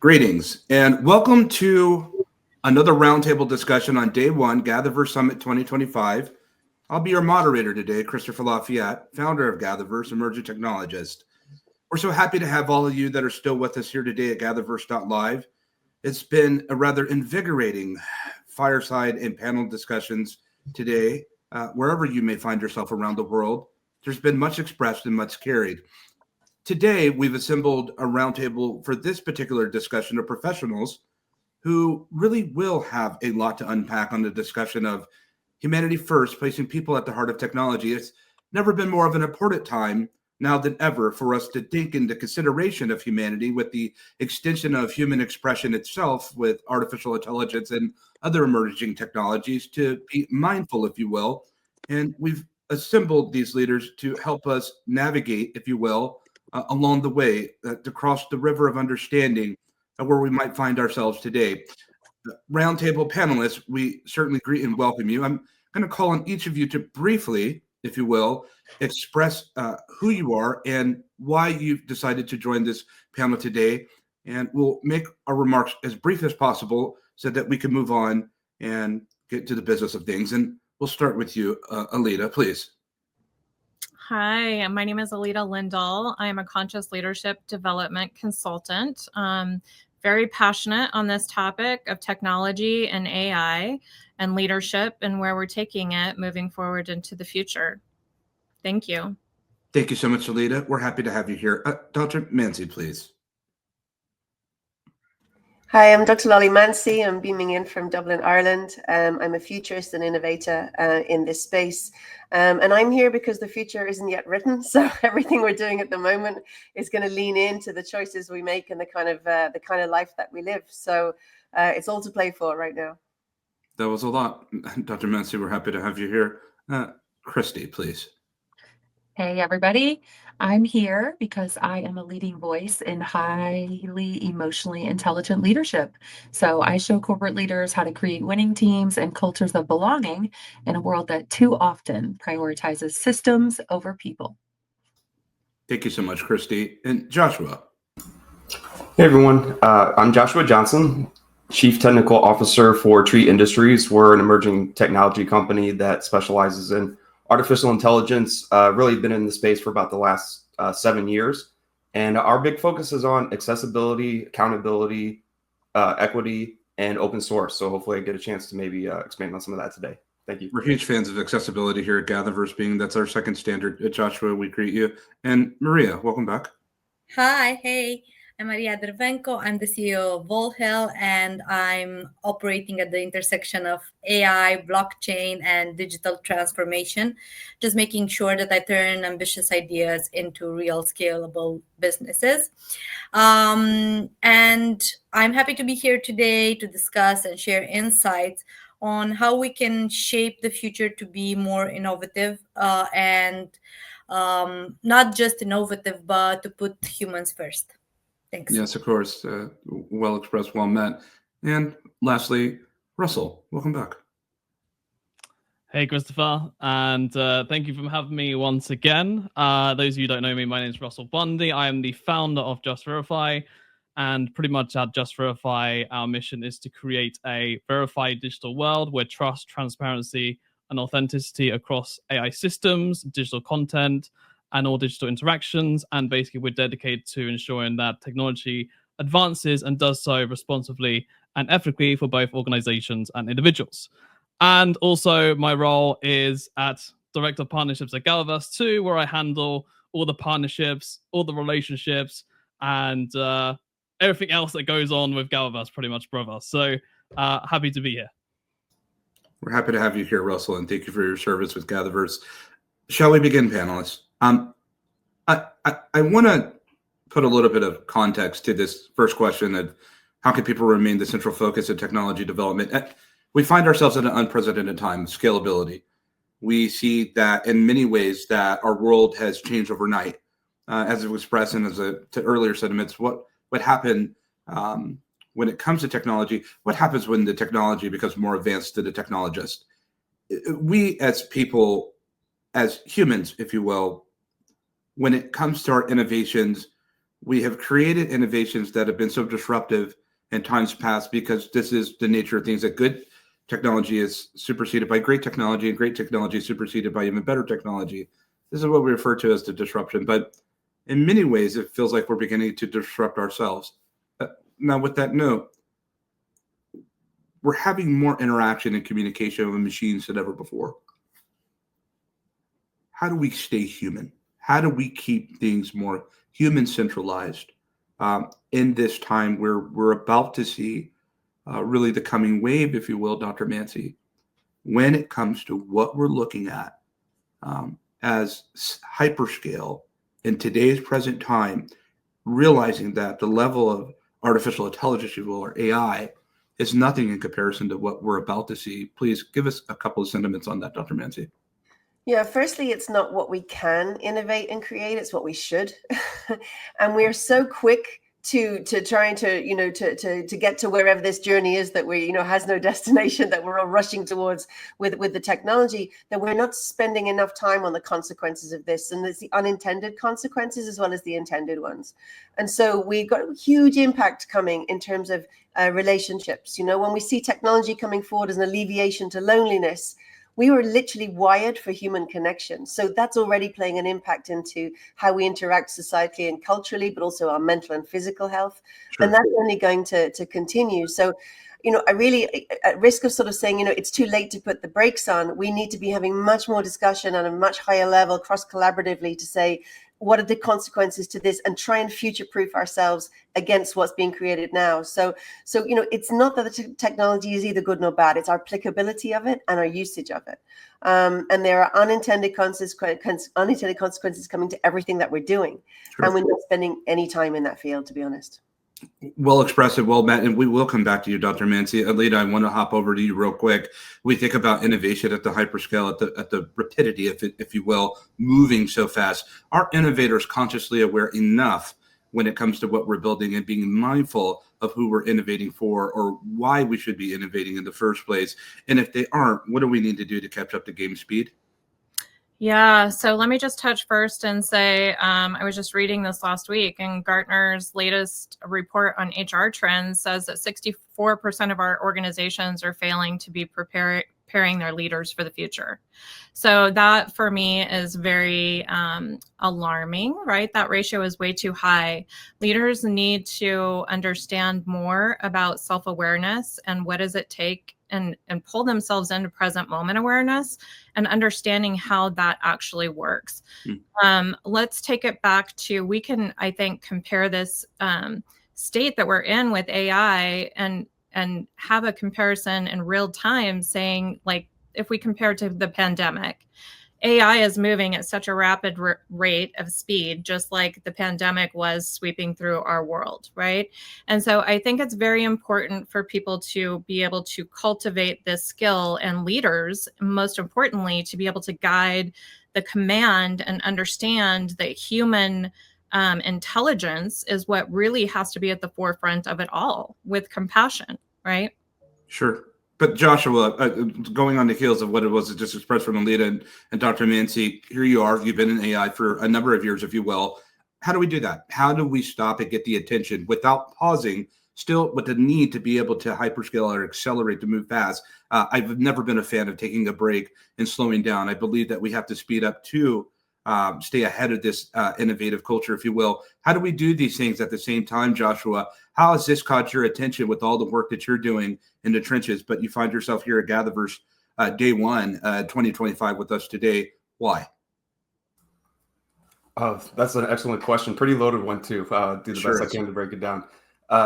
Greetings and welcome to another roundtable discussion on day one, GatherVerse Summit 2025. I'll be your moderator today, Christopher Lafayette, founder of GatherVerse, emerging technologist. We're so happy to have all of you that are still with us here today at GatherVerse.live. It's been a rather invigorating fireside and panel discussions today, wherever you may find yourself around the world. There's been much expressed and much carried. Today, we've assembled a roundtable for this particular discussion of professionals who really will have a lot to unpack on the discussion of humanity first, placing people at the heart of technology. It's never been more of an important time now than ever for us to think into consideration of humanity with the extension of human expression itself with artificial intelligence and other emerging technologies to be mindful, if you will. And we've assembled these leaders to help us navigate, if you will, along the way to cross the river of understanding where we might find ourselves today. Roundtable panelists, we certainly greet and welcome you. I'm going to call on each of you to briefly, if you will, express who you are and why you've decided to join this panel today. And we'll make our remarks as brief as possible so that we can move on and get to the business of things. And we'll start with you, Alita, please. Hi, my name is Alita Lindahl. I am a conscious leadership development consultant. Very passionate on this topic of technology and AI and leadership and where we're taking it moving forward into the future. Thank you. Thank you so much, Alita. We're happy to have you here. Dr. Mancy, please. Hi, I'm Dr. Lolly Mancy. I'm beaming in from Dublin, Ireland. I'm a futurist and innovator in this space. And I'm here because the future isn't yet written. So everything we're doing at the moment is going to lean into the choices we make and the kind of life that we live. So it's all to play for right now. That was a lot. Dr. Mancy, we're happy to have you here. Christy, please. Hey, everybody. I'm here because I am a leading voice in highly emotionally intelligent leadership. So I show corporate leaders how to create winning teams and cultures of belonging in a world that too often prioritizes systems over people. Thank you so much, Christy. And Joshua. Hey, everyone. I'm Joshua Johnson, Chief Technical Officer for Tree Industries. We're an emerging technology company that specializes in artificial intelligence. Really been in the space for about the last 7 years. And our big focus is on accessibility, accountability, equity, and open source. So hopefully I get a chance to maybe expand on some of that today. Thank you. We're huge fans of accessibility here at GatherVerse, being that's our second standard. Joshua, we greet you. And Maria, welcome back. Hi, hey. I'm Maria Dervenko. I'm the CEO of Volhel, and I'm operating at the intersection of AI, blockchain, and digital transformation, just making sure that I turn ambitious ideas into real scalable businesses. And I'm happy to be here today to discuss and share insights on how we can shape the future to be more innovative and not just innovative, but to put humans first. Thanks. Yes, of course. Well expressed, well met. And lastly, Russell, welcome back. Hey, Christopher, and thank you for having me once again. Those of you who don't know me, my name is Russell Bundy. I am the founder of Just Verify, and pretty much at Just Verify, our mission is to create a verified digital world where trust, transparency, and authenticity across AI systems, digital content, and all digital interactions. And basically, we're dedicated to ensuring that technology advances and does so responsibly and ethically for both organizations and individuals. And also, my role is at Director of Partnerships at GatherVerse too, where I handle all the partnerships, all the relationships, and everything else that goes on with GatherVerse, pretty much, brother. So happy to be here. We're happy to have you here, Russell, and thank you for your service with GatherVerse. Shall we begin, panelists? I want to put a little bit of context to this first question of how can people remain the central focus of technology development? We find ourselves in an unprecedented time, scalability. We see that in many ways that our world has changed overnight. As it was expressed and to earlier sentiments, what happened when it comes to technology, what happens when the technology becomes more advanced to the technologist? We as people, as humans, if you will, when it comes to our innovations, we have created innovations that have been so disruptive in times past because this is the nature of things, that good technology is superseded by great technology, and great technology is superseded by even better technology. This is what we refer to as the disruption. But in many ways, it feels like we're beginning to disrupt ourselves. Now, with that note, we're having more interaction and communication with machines than ever before. How do we stay human? How do we keep things more human centralized in this time where we're about to see really the coming wave, if you will, Dr. Mancy, when it comes to what we're looking at as hyperscale in today's present time, realizing that the level of artificial intelligence, if you will, or AI, is nothing in comparison to what we're about to see. Please give us a couple of sentiments on that, Dr. Mancy. Yeah, firstly, it's not what we can innovate and create, it's what we should. And we're so quick to trying to, to get to wherever this journey is that we, has no destination, that we're all rushing towards with the technology, that we're not spending enough time on the consequences of this. And there's the unintended consequences as well as the intended ones. And so we've got a huge impact coming in terms of relationships. When we see technology coming forward as an alleviation to loneliness, we were literally wired for human connection. So that's already playing an impact into how we interact societally and culturally, but also our mental and physical health. Sure. And that's only going to continue. So, I really, at risk of sort of saying, it's too late to put the brakes on, we need to be having much more discussion on a much higher level, cross-collaboratively, to say, what are the consequences to this, and try and future-proof ourselves against what's being created now. So it's not that the technology is either good nor bad. It's our applicability of it and our usage of it. And there are unintended consequences coming to everything that we're doing. Sure. And we're not spending any time in that field, to be honest. Well expressed, well met, and we will come back to you, Dr. Mancy. Alida, I want to hop over to you real quick. We think about innovation at the hyperscale, at the rapidity, if you will, moving so fast. Are innovators consciously aware enough when it comes to what we're building and being mindful of who we're innovating for, or why we should be innovating in the first place? And if they aren't, what do we need to do to catch up to game speed? Yeah, so let me just touch first and say, I was just reading this last week, and Gartner's latest report on HR trends says that 64% of our organizations are failing to be preparing their leaders for the future. So that for me is very alarming, right? That ratio is way too high. Leaders need to understand more about self-awareness and what does it take, and pull themselves into present moment awareness and understanding how that actually works. Let's take it back to, we can, I think, compare this state that we're in with AI and have a comparison in real time, saying, like, if we compare to the pandemic, AI is moving at such a rapid rate of speed, just like the pandemic was sweeping through our world, right? And so I think it's very important for people to be able to cultivate this skill, and leaders, most importantly, to be able to guide the command and understand that human intelligence is what really has to be at the forefront of it all, with compassion, right? Sure. But Joshua, going on the heels of what it was just expressed from Alida and Dr. Mancy, here you are, you've been in AI for a number of years, if you will. How do we do that? How do we stop and get the attention without pausing, still with the need to be able to hyperscale or accelerate to move fast? I've never been a fan of taking a break and slowing down. I believe that we have to speed up to stay ahead of this innovative culture, if you will. How do we do these things at the same time, Joshua? How has this caught your attention with all the work that you're doing in the trenches, but you find yourself here at GatherVerse day one, 2025 with us today? Why? That's an excellent question. Pretty loaded one too. Do the Sure best I can to break it down.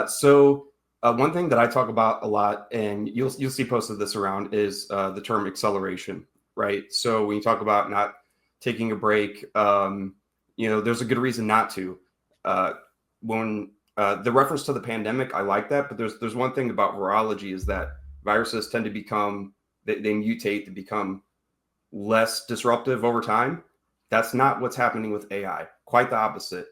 So one thing that I talk about a lot, and you'll see posted this around, is the term acceleration, right? So when you talk about not taking a break, there's a good reason not to. When the reference to the pandemic, I like that, but there's one thing about virology, is that viruses tend to become, they mutate to become less disruptive over time. That's not what's happening with AI. Quite the opposite.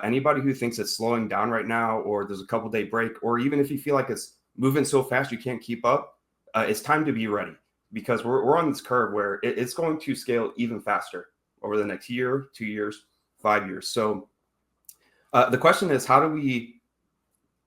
Anybody who thinks it's slowing down right now, or there's a couple-day break, or even if you feel like it's moving so fast you can't keep up, it's time to be ready, because we're on this curve where it's going to scale even faster over the next year, 2 years, 5 years. So The question is, how do we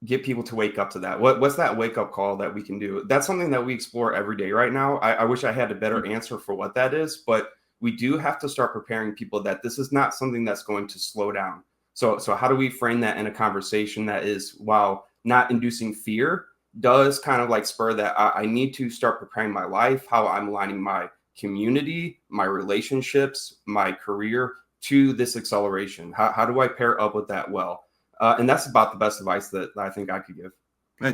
get people to wake up to that? What's that wake up call that we can do? That's something that we explore every day right now. I wish I had a better answer for what that is, but we do have to start preparing people that this is not something that's going to slow down. So how do we frame that in a conversation that is, while not inducing fear, does kind of like spur that I need to start preparing my life, how I'm aligning my community, my relationships, my career to this acceleration? How do I pair up with that well? And that's about the best advice that I think I could give.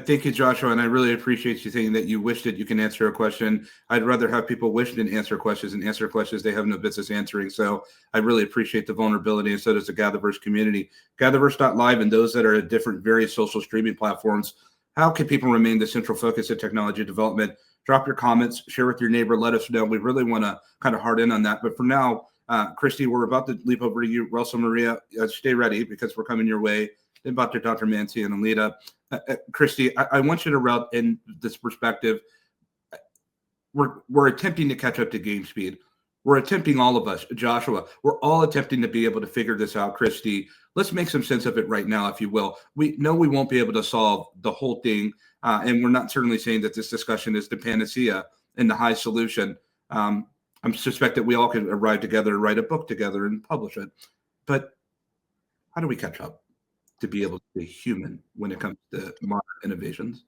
Thank you, Joshua, and I really appreciate you saying that you wish that you can answer a question. I'd rather have people wish than answer questions and answer questions they have no business answering. So I really appreciate the vulnerability, and so does the GatherVerse community. GatherVerse.live and those that are at different various social streaming platforms, how can people remain the central focus of technology development? Drop your comments, share with your neighbor, let us know. We really want to kind of hard in on that. But for now, Christy, we're about to leap over to you. Russell, Maria, stay ready because we're coming your way. Then about to Dr. Mancy and Alita. Christy, I want you to route in this perspective. We're attempting to catch up to game speed. We're attempting, all of us, Joshua, we're all attempting to be able to figure this out. Christy, let's make some sense of it right now, if you will. We know we won't be able to solve the whole thing, and we're not certainly saying that this discussion is the panacea and the high solution. I suspect that we all could arrive together and write a book together and publish it. But how do we catch up to be able to be human when it comes to modern innovations?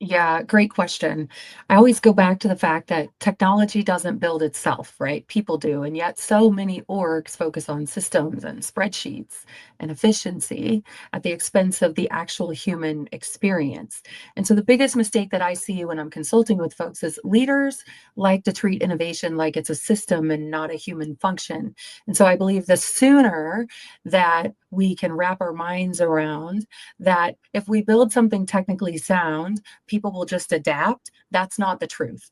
Yeah, great question. I always go back to the fact that technology doesn't build itself, right? People do. And yet so many orgs focus on systems and spreadsheets and efficiency at the expense of the actual human experience. And so the biggest mistake that I see when I'm consulting with folks is leaders like to treat innovation like it's a system and not a human function. And so I believe the sooner that we can wrap our minds around that if we build something technically sound, people will just adapt. That's not the truth.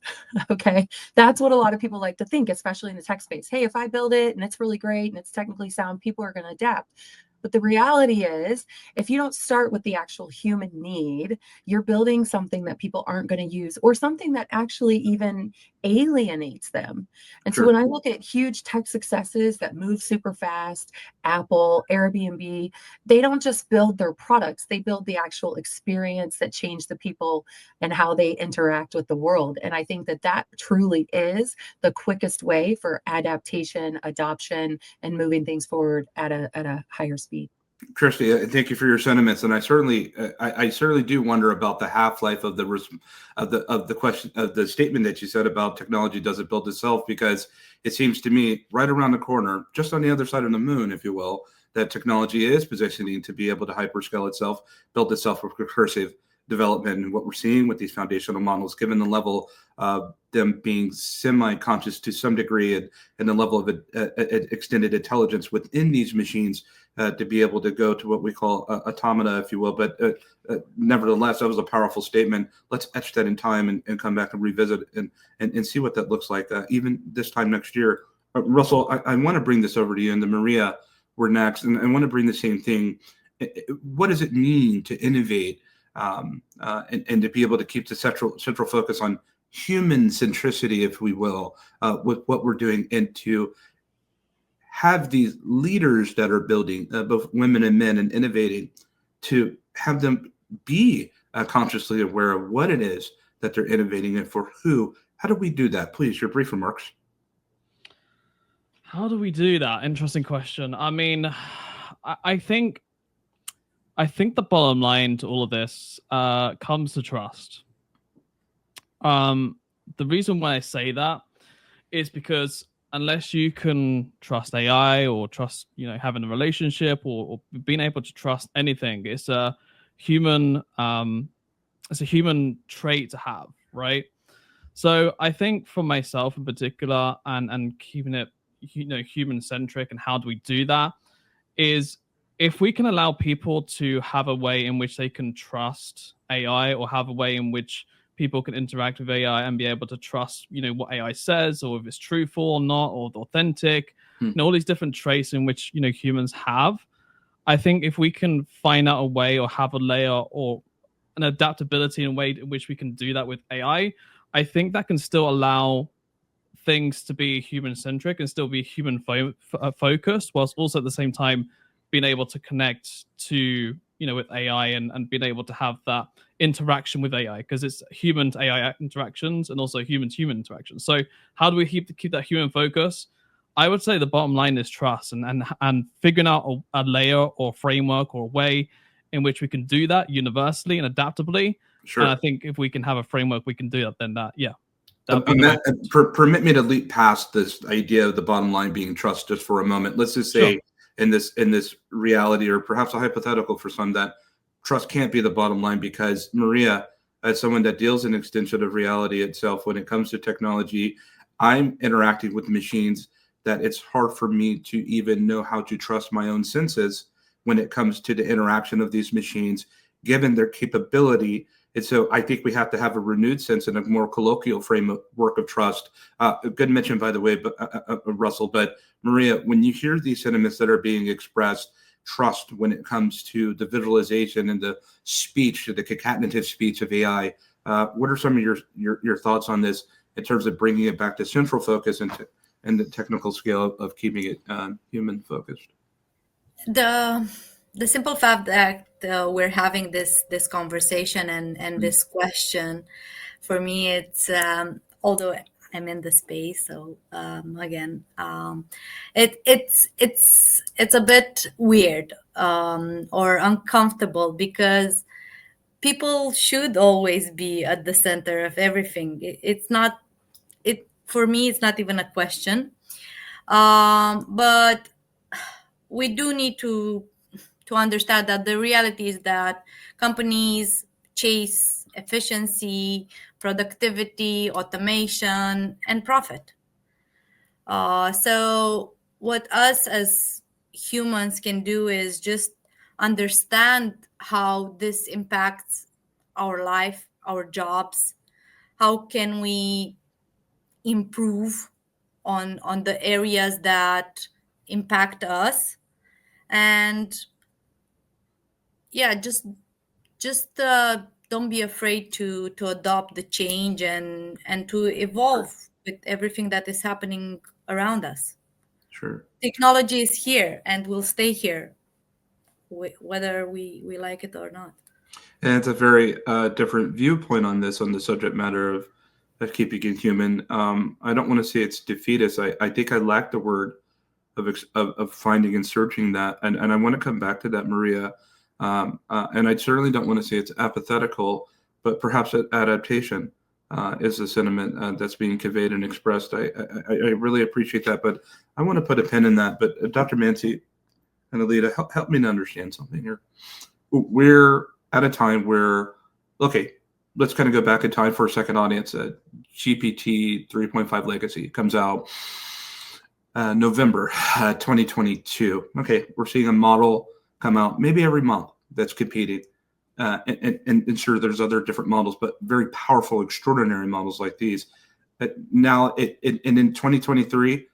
Okay. That's what a lot of people like to think, especially in the tech space. Hey, if I build it and it's really great and it's technically sound, people are going to adapt. But the reality is, if you don't start with the actual human need, you're building something that people aren't going to use or something that actually even alienates them. And so Sure. when I look at huge tech successes that move super fast, Apple, Airbnb, they don't just build their products, they build the actual experience that changed the people and how they interact with the world. And I think that that truly is the quickest way for adaptation, adoption, and moving things forward at a higher speed. Christy, thank you for your sentiments, and I certainly do wonder about the half-life of the question of the statement that you said about technology doesn't build itself, because it seems to me right around the corner, just on the other side of the moon, if you will, that technology is positioning to be able to hyperscale itself, build itself with recursive development. And what we're seeing with these foundational models, given the level of them being semi-conscious to some degree and the level of extended intelligence within these machines, to be able to go to what we call automata, if you will. But nevertheless, that was a powerful statement. Let's etch that in time and come back and revisit and see what that looks like, even this time next year. Russell, I want to bring this over to you, and then Maria, we're next. And I want to bring the same thing. What does it mean to innovate and to be able to keep the central focus on human centricity, if we will, with what we're doing, and to have these leaders that are building, both women and men, and innovating, to have them be consciously aware of what it is that they're innovating and for who? How do we do that? Please, your brief remarks. How do we do that? Interesting question. I mean, I think the bottom line to all of this comes to trust. The reason why I say that is because unless you can trust AI or trust, having a relationship or being able to trust anything, it's a human trait to have, right? So I think for myself in particular, and keeping it, human centric, and how do we do that, is if we can allow people to have a way in which they can trust AI, or have a way in which people can interact with AI and be able to trust, what AI says, or if it's truthful or not, or authentic, all these different traits in which, humans have. I think if we can find out a way or have a layer or an adaptability in a way in which we can do that with AI, I think that can still allow things to be human centric and still be human focused, whilst also at the same time being able to connect to, with AI and being able to have that interaction with AI, because it's human to AI interactions and also human to human interactions. So how do we keep that human focus? I would say the bottom line is trust and figuring out a layer or framework or a way in which we can do that universally and adaptably. Sure. And I think if we can have a framework, we can do that. Then permit me to leap past this idea of the bottom line being trust just for a moment. Let's just say in this reality, or perhaps a hypothetical for some, that trust can't be the bottom line, because Maria, as someone that deals in extension of reality itself, when it comes to technology, I'm interacting with machines that it's hard for me to even know how to trust my own senses when it comes to the interaction of these machines, given their capability. And so I think we have to have a renewed sense and a more colloquial framework of trust. Good mention, by the way, Russell. But Maria, when you hear these sentiments that are being expressed, trust when it comes to the visualization and the speech, the concatenative speech of AI, what are some of your thoughts on this in terms of bringing it back to central focus and the technical scale of keeping it human focused? The simple fact that we're having this conversation and this question, for me, it's although I'm in the space, so again, it's a bit weird or uncomfortable, because people should always be at the center of everything. It's not, for me, it's not even a question, but we do need to understand that the reality is that companies chase efficiency, productivity, automation, and profit. So what us as humans can do is just understand how this impacts our life, our jobs. How can we improve on the areas that impact us? And just don't be afraid to adopt the change and to evolve with everything that is happening around us. Sure. Technology is here and will stay here, whether we like it or not. And it's a very different viewpoint on the subject matter of keeping it human. I don't want to say it's defeatist. I think I lack the word of finding and searching that, and I want to come back to that, Maria. And I certainly don't want to say it's apathetical, but perhaps adaptation is the sentiment that's being conveyed and expressed. I really appreciate that, but I want to put a pin in that. But Dr. Mancy and Alita, help me to understand something here. We're at a time where, okay, let's kind of go back in time for a second, audience. GPT 3.5 Legacy comes out November 2022. Okay, we're seeing a model come out maybe every month that's competing. And sure, there's other different models, but very powerful, extraordinary models like these. Now, in 2023,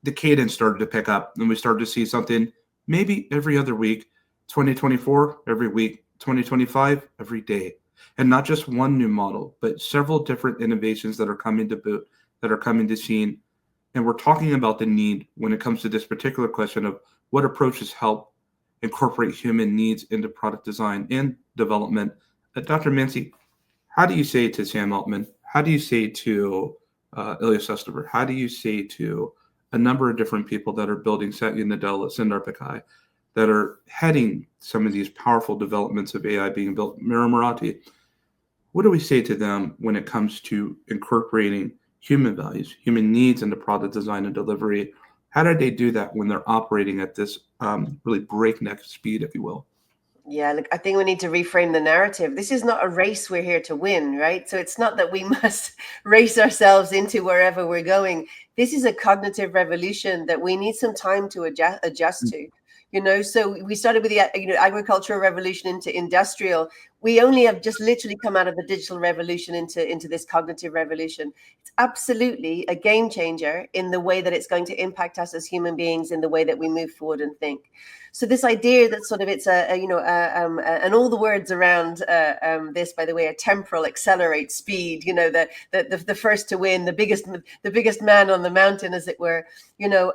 the cadence started to pick up, and we started to see something maybe every other week. 2024, every week. 2025, every day. And not just one new model, but several different innovations that are coming to boot, that are coming to scene. And we're talking about the need when it comes to this particular question of what approaches help incorporate human needs into product design and development. Dr. Mancy, how do you say to Sam Altman? How do you say to Ilya Sutskever? How do you say to a number of different people that are building Satya Nadella, Sundar Pichai, that are heading some of these powerful developments of AI being built? Mira Marathi, what do we say to them when it comes to incorporating human values, human needs into product design and delivery? How do they do that when they're operating at this really breakneck speed, if you will? Yeah, look, I think we need to reframe the narrative. This is not a race we're here to win, right? So it's not that we must race ourselves into wherever we're going. This is a cognitive revolution that we need some time to adjust to. So we started with the agricultural revolution into industrial. we only have just literally come out of the digital revolution into this cognitive revolution. It's absolutely a game changer in the way that it's going to impact us as human beings in the way that we move forward and think. So this idea that sort of it's and all the words around this, by the way, are temporal, accelerate, speed. You know, the first to win, the biggest man on the mountain, as it were. You know,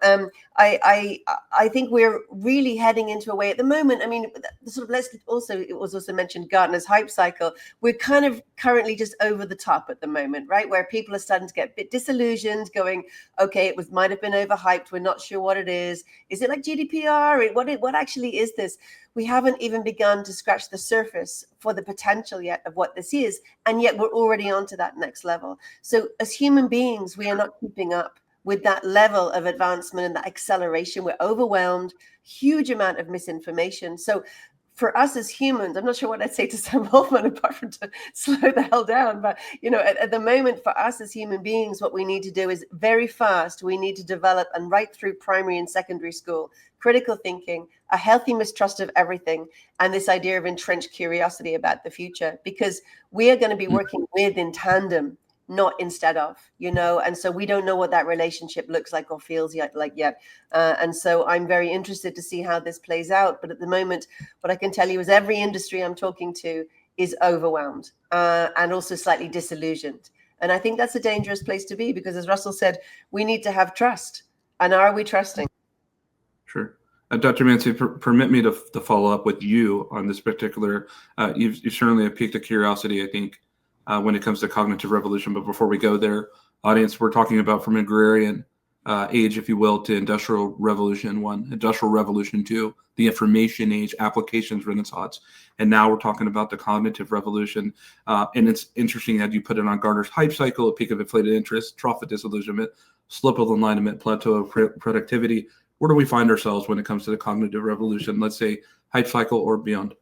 I think we're really heading into a way at the moment. I mean, sort of it was also mentioned Gartner's hype cycle. We're kind of currently just over the top at the moment, right? Where people are starting to get a bit disillusioned, going, okay, might have been overhyped. We're not sure what it is. Is it like GDPR? What actually is this? We haven't even begun to scratch the surface for the potential yet of what this is. And yet we're already on to that next level. So as human beings, we are not keeping up with that level of advancement and that acceleration. We're overwhelmed, huge amount of misinformation. So for us as humans, I'm not sure what I'd say to Sam Altman apart from to slow the hell down. But, you know, at the moment, for us as human beings, what we need to do is very fast. We need to develop, and right through primary and secondary school, critical thinking, a healthy mistrust of everything, and this idea of entrenched curiosity about the future, because we are going to be working with in tandem, not instead of, you know, and so we don't know what that relationship looks like or feels yet. And so I'm very interested to see how this plays out. But at the moment, what I can tell you is every industry I'm talking to is overwhelmed and also slightly disillusioned. And I think that's a dangerous place to be, because as Russell said, we need to have trust. And are we trusting? Sure. Dr. Mancy, permit me to follow up with you on this particular. You certainly have piqued a curiosity, I think, when it comes to cognitive revolution. But before we go there, audience, we're talking about from agrarian age, if you will, to industrial revolution 1, industrial revolution 2, the information age, applications renaissance. And now we're talking about the cognitive revolution. And it's interesting that you put it on Gartner's hype cycle, a peak of inflated interest, trough of disillusionment, slope of alignment, plateau of productivity. Where do we find ourselves when it comes to the cognitive revolution, let's say hype cycle or beyond?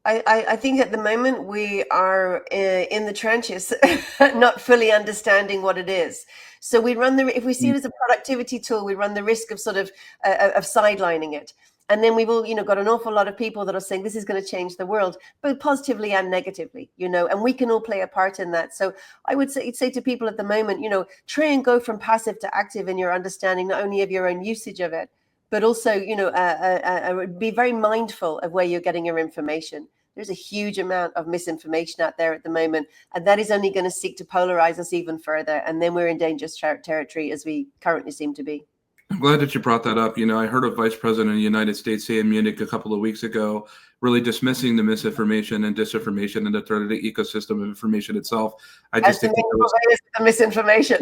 I think at the moment we are in the trenches, not fully understanding what it is. So we run if we see it as a productivity tool, we run the risk of sort of sidelining it. And then we've all, you know, got an awful lot of people that are saying this is going to change the world, both positively and negatively, you know, and we can all play a part in that. So I would say to people at the moment, you know, try and go from passive to active in your understanding, not only of your own usage of it, but also, you know, be very mindful of where you're getting your information. There's a huge amount of misinformation out there at the moment, and that is only going to seek to polarize us even further. And then we're in dangerous territory, as we currently seem to be. I'm glad that you brought that up. You know, I heard a vice president of the United States say in Munich a couple of weeks ago, really dismissing the misinformation and disinformation and the threat of the ecosystem of information itself. I just think that was the misinformation.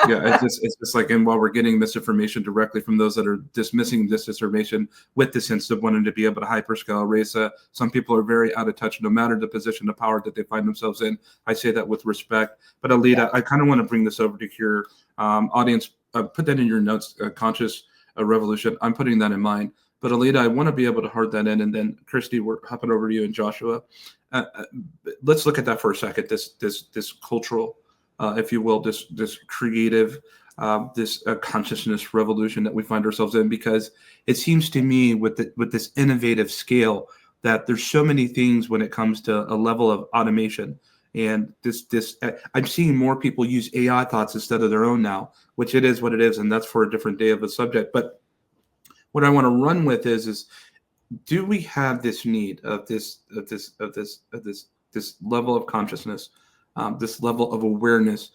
Yeah, it's just like, and while we're getting misinformation directly from those that are dismissing disinformation with the sense of wanting to be able to hyperscale, race, some people are very out of touch, no matter the position of power that they find themselves in. I say that with respect. But Alita, I kind of want to bring this over to your audience. Put that in your notes, conscious revolution. I'm putting that in mind. But Alita, I want to be able to hard that in. And then Christy, we're hopping over to you and Joshua. Let's look at that for a second, this cultural, if you will, this creative, this consciousness revolution that we find ourselves in, because it seems to me with this innovative scale that there's so many things when it comes to a level of automation. And I'm seeing more people use AI thoughts instead of their own now, which it is what it is, and that's for a different day of a subject. But what I want to run with is do we have this need of this level of consciousness, this level of awareness?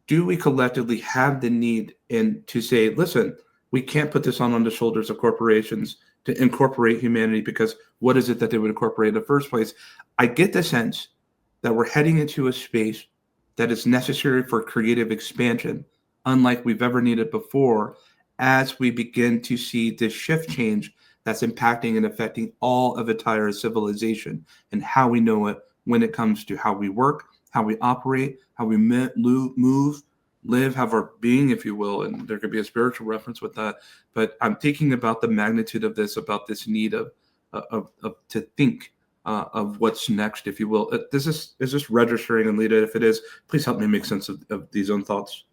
Do we collectively have the need to say, listen, we can't put this on the shoulders of corporations to incorporate humanity, because what is it that they would incorporate in the first place? I get the sense that we're heading into a space that is necessary for creative expansion, unlike we've ever needed before, as we begin to see this shift change that's impacting and affecting all of entire civilization and how we know it when it comes to how we work, how we operate, how we move, live, have our being, if you will. And there could be a spiritual reference with that. But I'm thinking about the magnitude of this, about this need of to think of what's next, if you will. Is this registering? And Lita, if it is, please help me make sense of these own thoughts.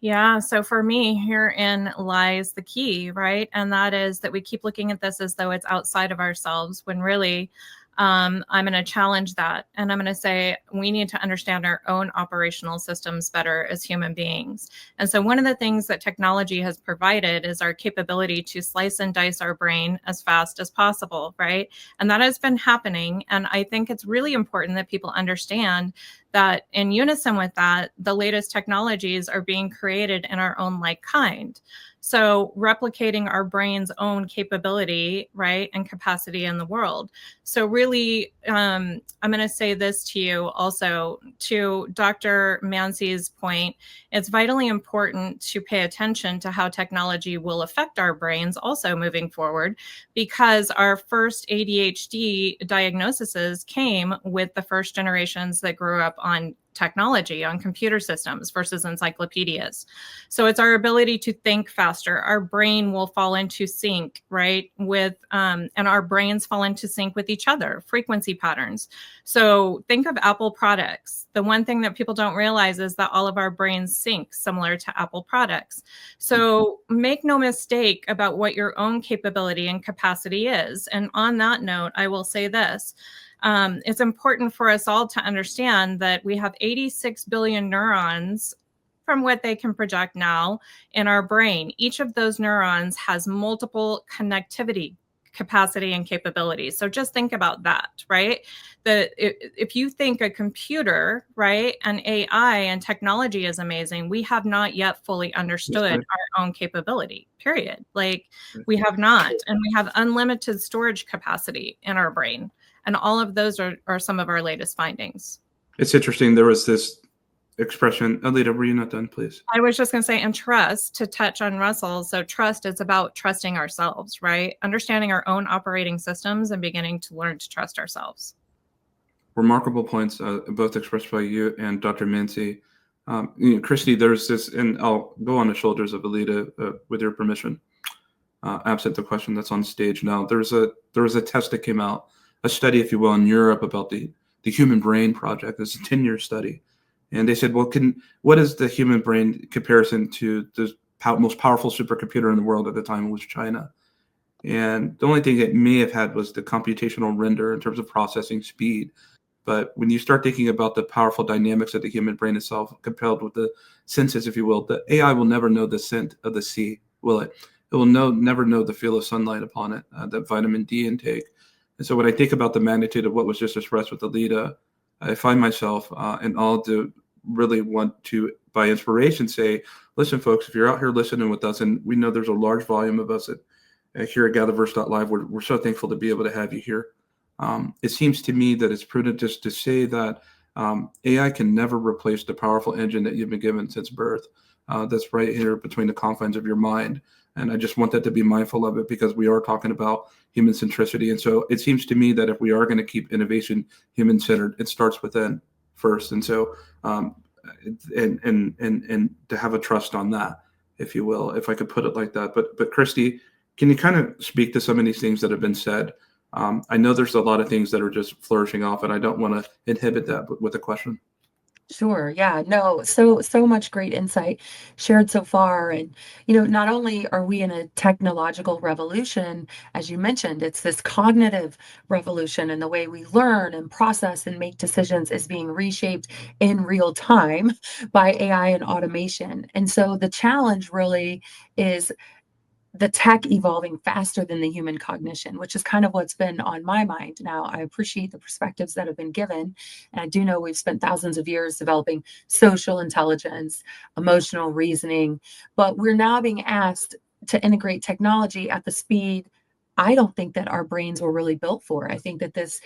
Yeah. So for me, herein lies the key, right? And that is that we keep looking at this as though it's outside of ourselves, when really I'm going to challenge that. And I'm going to say we need to understand our own operational systems better as human beings. And so one of the things that technology has provided is our capability to slice and dice our brain as fast as possible, right? And that has been happening. And I think it's really important that people understand that in unison with that, the latest technologies are being created in our own like kind. So replicating our brain's own capability, right, and capacity in the world. So really, I'm going to say this to you also, to Dr. Mancy's point, it's vitally important to pay attention to how technology will affect our brains also moving forward, because our first ADHD diagnoses came with the first generations that grew up on technology, on computer systems versus encyclopedias. So it's our ability to think faster. Our brain will fall into sync, right, with, and our brains fall into sync with each other, frequency patterns. So think of Apple products. The one thing that people don't realize is that all of our brains sync similar to Apple products. So make no mistake about what your own capability and capacity is. And on that note, I will say this. It's important for us all to understand that we have 86 billion neurons from what they can project now in our brain. Each of those neurons has multiple connectivity capacity and capabilities. So just think about that, right? If you think a computer, right, and AI and technology is amazing, we have not yet fully understood our own capability, period. Like we have not, and we have unlimited storage capacity in our brain. And all of those are some of our latest findings. It's interesting. There was this expression. Alita, were you not done, please? I was just going to say, and trust, to touch on Russell. So trust is about trusting ourselves, right? Understanding our own operating systems and beginning to learn to trust ourselves. Remarkable points, both expressed by you and Dr. Mancy. Christy, there's this, and I'll go on the shoulders of Alita with your permission, absent the question that's on stage now. There was a test that came out, a study, if you will, in Europe about the Human Brain Project. It's a 10-year study. And they said, well, what is the human brain comparison to the most powerful supercomputer in the world at the time? It was China. And the only thing it may have had was the computational render in terms of processing speed. But when you start thinking about the powerful dynamics of the human brain itself, coupled with the senses, if you will, the AI will never know the scent of the sea, will it? It will never know the feel of sunlight upon it, the vitamin D intake. And so when I think about the magnitude of what was just expressed with Alita, I find myself and all to really want to, by inspiration, say, listen, folks, if you're out here listening with us, and we know there's a large volume of us here at GatherVerse.live, we're so thankful to be able to have you here. It seems to me that it's prudent just to say that AI can never replace the powerful engine that you've been given since birth. That's right here between the confines of your mind. And I just want that to be mindful of it, because we are talking about human centricity. And so it seems to me that if we are going to keep innovation human-centered, it starts within first. And so, and to have a trust on that, if you will, if I could put it like that. But Christy, can you kind of speak to some of these things that have been said? I know there's a lot of things that are just flourishing off, and I don't want to inhibit that with a question. Sure. Yeah. No. So much great insight shared so far. And, not only are we in a technological revolution, as you mentioned, it's this cognitive revolution, and the way we learn and process and make decisions is being reshaped in real time by AI and automation. And so the challenge really is the tech evolving faster than the human cognition, which is kind of what's been on my mind. Now, I appreciate the perspectives that have been given. And I do know we've spent thousands of years developing social intelligence, emotional reasoning, but we're now being asked to integrate technology at the speed I don't think that our brains were really built for. I think that this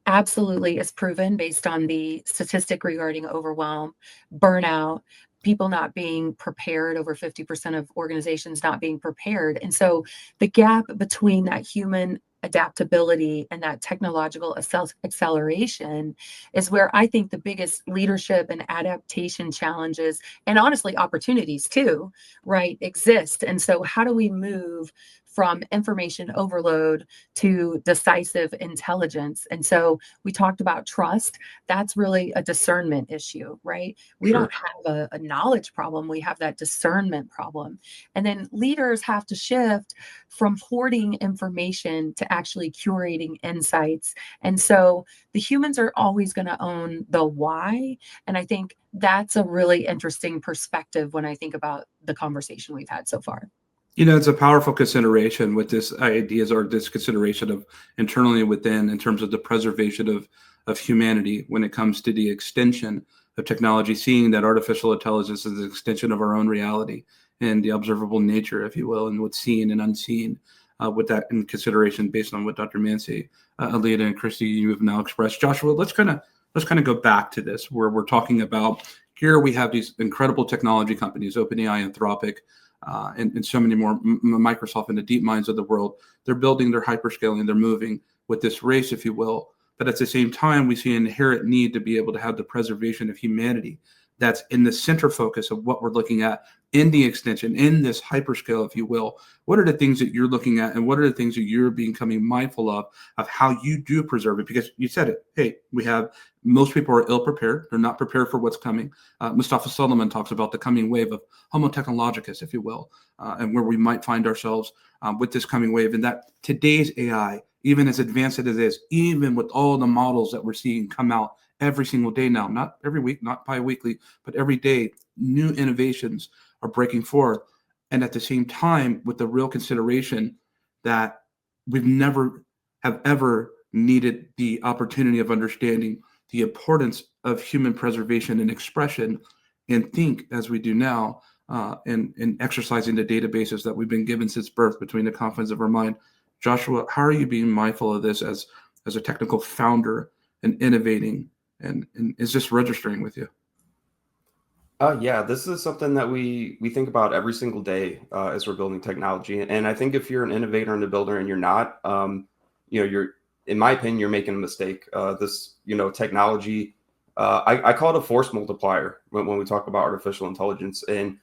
absolutely is proven based on the statistic regarding overwhelm, burnout, people not being prepared, over 50% of organizations not being prepared. And so the gap between that human adaptability and that technological acceleration is where I think the biggest leadership and adaptation challenges, and honestly opportunities too, right, exist. And so how do we move from information overload to decisive intelligence. And so we talked about trust. That's really a discernment issue, right? We don't have a knowledge problem. We have that discernment problem. And then leaders have to shift from hoarding information to actually curating insights. And so the humans are always going to own the why. And I think that's a really interesting perspective when I think about the conversation we've had so far. You know, it's a powerful consideration with this ideas or this consideration of internally within in terms of the preservation of humanity when it comes to the extension of technology, seeing that artificial intelligence is an extension of our own reality and the observable nature, if you will, and what's seen and unseen. With that in consideration, based on what Dr. Mancy, Alita, and Christy, you have now expressed. Joshua, let's kind of go back to this, where we're talking about here we have these incredible technology companies, OpenAI, Anthropic, and so many more, Microsoft and the deep minds of the world. They're building, they're hyperscaling, they're moving with this race, if you will. But at the same time, we see an inherent need to be able to have the preservation of humanity that's in the center focus of what we're looking at in the extension, in this hyperscale, if you will. What are the things that you're looking at, and what are the things that you're becoming mindful of how you do preserve it? Because you said it, hey, most people are ill prepared. They're not prepared for what's coming. Mustafa Solomon talks about the coming wave of Homo technologicus, if you will, and where we might find ourselves with this coming wave. And that today's AI, even as advanced as it is, even with all the models that we're seeing come out every single day now, not every week, not bi-weekly, but every day, new innovations are breaking forth. And at the same time, with the real consideration that we've never have ever needed the opportunity of understanding the importance of human preservation and expression and think as we do now, and exercising the databases that we've been given since birth between the confines of our mind. Joshua, how are you being mindful of this as a technical founder and innovating, and is this registering with you? Yeah, this is something that we think about every single day as we're building technology. And I think if you're an innovator and a builder and you're not, you're, in my opinion, you're making a mistake. This, technology, I call it a force multiplier when we talk about artificial intelligence. And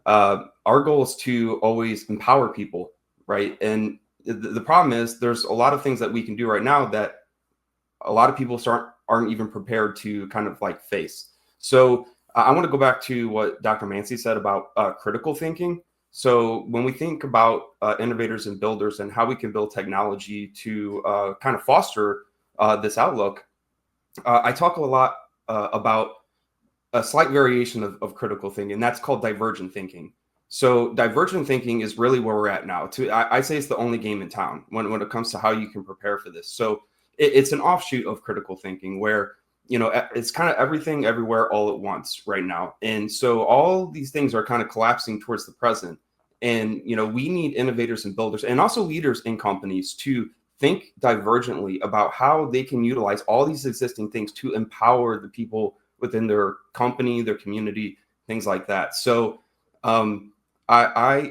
our goal is to always empower people, right? And the problem is there's a lot of things that we can do right now that a lot of people aren't even prepared to kind of like face. So I want to go back to what Dr. Mancy said about critical thinking. So when we think about innovators and builders and how we can build technology to kind of foster this outlook, I talk a lot about a slight variation of critical thinking, and that's called divergent thinking. So divergent thinking is really where we're at now. I say it's the only game in town when it comes to how you can prepare for this. So it's an offshoot of critical thinking where it's kind of everything everywhere all at once right now. And so all these things are kind of collapsing towards the present. And, we need innovators and builders and also leaders in companies to think divergently about how they can utilize all these existing things to empower the people within their company, their community, things like that. So I